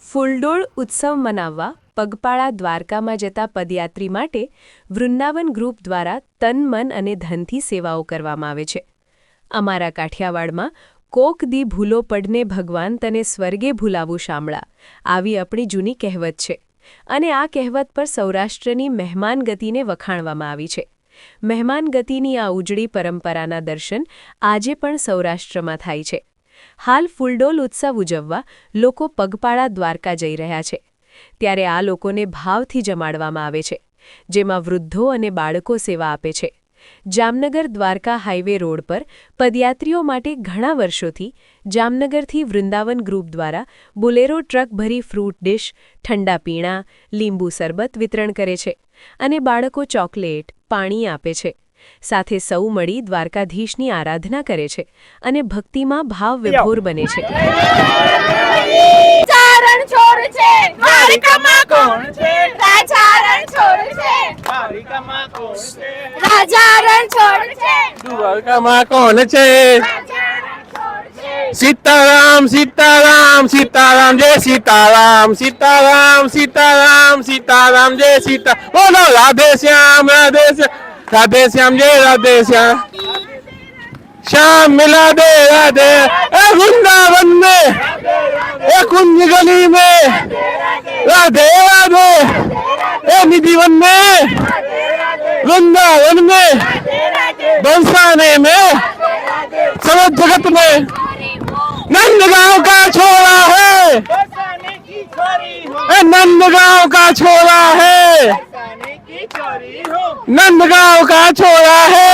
ફૂલડોળ ઉત્સવ મનાવવા પગપાળા દ્વારકામાં જતા પદયાત્રી માટે વૃંદાવન ગ્રુપ દ્વારા તન મન અને ધનથી સેવાઓ કરવામાં આવે છે। અમારા કાઠિયાવાડમાં કોક દી ભૂલો પડને ભગવાન તને સ્વર્ગે ભૂલાવું શામળા આવી આપણી જૂની કહેવત છે અને આ કહેવત પર સૌરાષ્ટ્રની મહેમાન ગતિને વખાણવામાં આવી છે। મહેમાન ગતિની આ ઉજળી પરંપરાના દર્શન આજે પણ સૌરાષ્ટ્રમાં થાય છે। હાલ ફૂલડોલ ઉત્સવ ઉજવવા લોકો પગપાળા દ્વારકા જઈ રહ્યા છે ત્યારે આ લોકોને ભાવથી જમાડવામાં આવે છે જેમાં વૃદ્ધો અને બાળકો સેવા આપે છે। જામનગર દ્વારકા હાઈવે રોડ પર પદયાત્રીઓ માટે ઘણા વર્ષોથી જામનગરથી વૃંદાવન ગ્રુપ દ્વારા બોલેરો ટ્રક ભરી ફ્રૂટ ડિશ, ઠંડા પીણા, લીંબુ શરબત વિતરણ કરે છે અને બાળકો ચોકલેટ, પાણી આપે છે। સાથે સૌ મળી દ્વારકાધીશની આરાધના કરે છે અને ભક્તિમાં ભાવ વિભોર બને છે। सीताराम सीताराम सीताराम जय सीताराम सीताराम सीताराम सीताराम जय सीता बोलो राधे श्याम राधे श्याम जय राधे श्याम श्याम मिला दे राधे ए वृंदावन में ए कुंज गली में राधे राधे ए निधिवन में वृंदावन में बरसाने में सब जगत में नंदगांव का छोरा है नंदगांव का छोरा है नंदगांव का छोरा है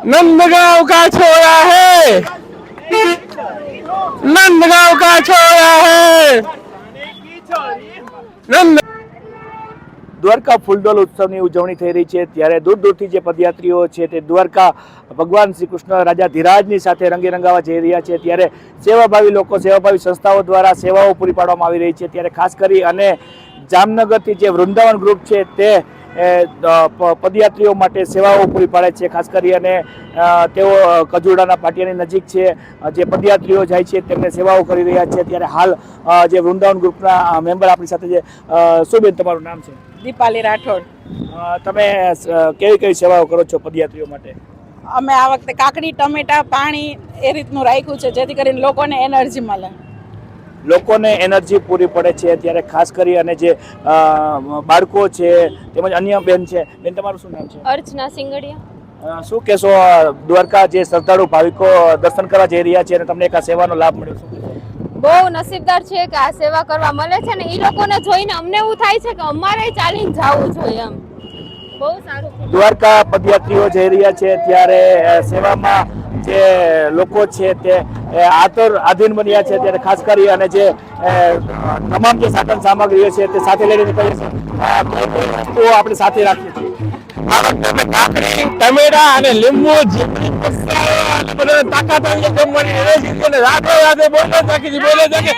नंदगांव का छोरा है नंदगांव का छोरा है नंद દ્વારકા ફૂલડોલ ઉત્સવની ઉજવણી થઈ રહી છે ત્યારે દૂર દૂરથી જે પદયાત્રીઓ છે તે દ્વારકા ભગવાન શ્રી કૃષ્ણ રાજા ધીરાજની સાથે રંગે રંગાવા જઈ રહ્યા છે ત્યારે સેવાભાવી લોકો સેવાભાવી સંસ્થાઓ દ્વારા સેવાઓ પૂરી પાડવામાં આવી રહી છે ત્યારે ખાસ કરી અને જામનગરથી જે વૃંદાવન ગ્રુપ છે તે પદયાત્રીઓ માટે સેવાઓ પૂરી પાડે છે। ખાસ કરી અને તેઓ કજુડાના પાટિયાની નજીક છે જે પદયાત્રીઓ જાય છે તેમને સેવાઓ કરી રહ્યા છે ત્યારે હાલ જે વૃંદાવન ગ્રુપના મેમ્બર આપણી સાથે છે। શું બેન તમારું નામ છે? દીપાલી રાઠોડ। તમે કેવી કેવી સેવાઓ કરો છો પદયાત્રીઓ માટે? અમે આ વખતે કાકડી, ટમેટા, પાણી એ રીતનું રાખ્યું છે જેથી કરીને લોકોને એનર્જી મળે, લોકોને એનર્જી પૂરી પડે છે। ત્યારે ખાસ કરી અને જે બાળકો છે તેમજ અન્ય બેન છે, બેન તમારું શું નામ છે? અર્ચના સિંગડિયા। શું કહેશો દ્વારકા જે શ્રદ્ધાળુ ભાવિકો દર્શન કરવા જઈ રહ્યા છે અને તમને એક આ સેવાનો લાભ મળ્યો, શું કહેશો? બહુ નસીબદાર છે કે આ સેવા કરવા મળે છે ને એ લોકોને જોઈને અમને એવું થાય છે કે અમારે ચાલીને જવું જોઈએ એમ। બહુ સારું દ્વારકા પદયાત્રીઓ જઈ રહ્યા છે ત્યારે સેવામાં જે લોકો છે તે આધીન બન્યા છે ત્યારે ખાસ કરી અને જે તમામ જે સાધન સામગ્રીઓ છે તે સાથે લઈને નીકળીએ છીએ વસ્તુઓ આપણે સાથે રાખીએ છીએ। टमेटा અને લીંબુ તાકાત રાધે રાધે બોલે રાખી બોલે રાધે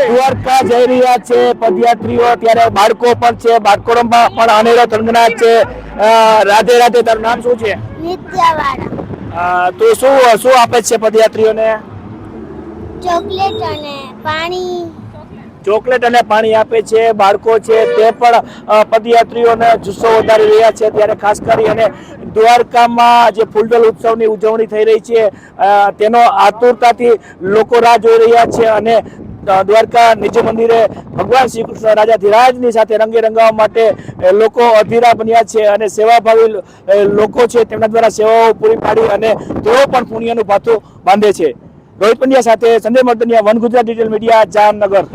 દ્વારકા જઈ રહ્યા છે પદયાત્રીઓ ત્યારે બાળકો પણ છે, બાળકોમાં પણ અનેરો તંગનાટ છે। રાધે રાધે, તારું નામ શું છે? નિત્યાવાળા। તો શું આપે છે પદયાત્રીઓને? ચોકલેટ અને પાણી। ચોકલેટ અને પાણી આપે છે। બાળકો છે તે પણ પદયાત્રીઓને જુસ્સો વધારી રહ્યા છે ત્યારે ખાસ કરી અને દ્વારકામાં જે ફૂલડોલ ઉત્સવની ઉજવણી થઈ રહી છે તેનો આતુરતાથી લોકો રાહ જોઈ રહ્યા છે અને દ્વારકા નિજ મંદિરે ભગવાન શ્રી કૃષ્ણ રાજા ધીરાજની સાથે રંગે રંગાવા માટે લોકો અધીરા બન્યા છે અને સેવાભાવી લોકો છે તેમના દ્વારા સેવાઓ પૂરી પાડી અને તેઓ પણ પુણ્યનું ભાથું બાંધે છે। રોહિત પંડ્યા સાથે Sanjay Mardaniya, one Gujarat digital media, Jamnagar.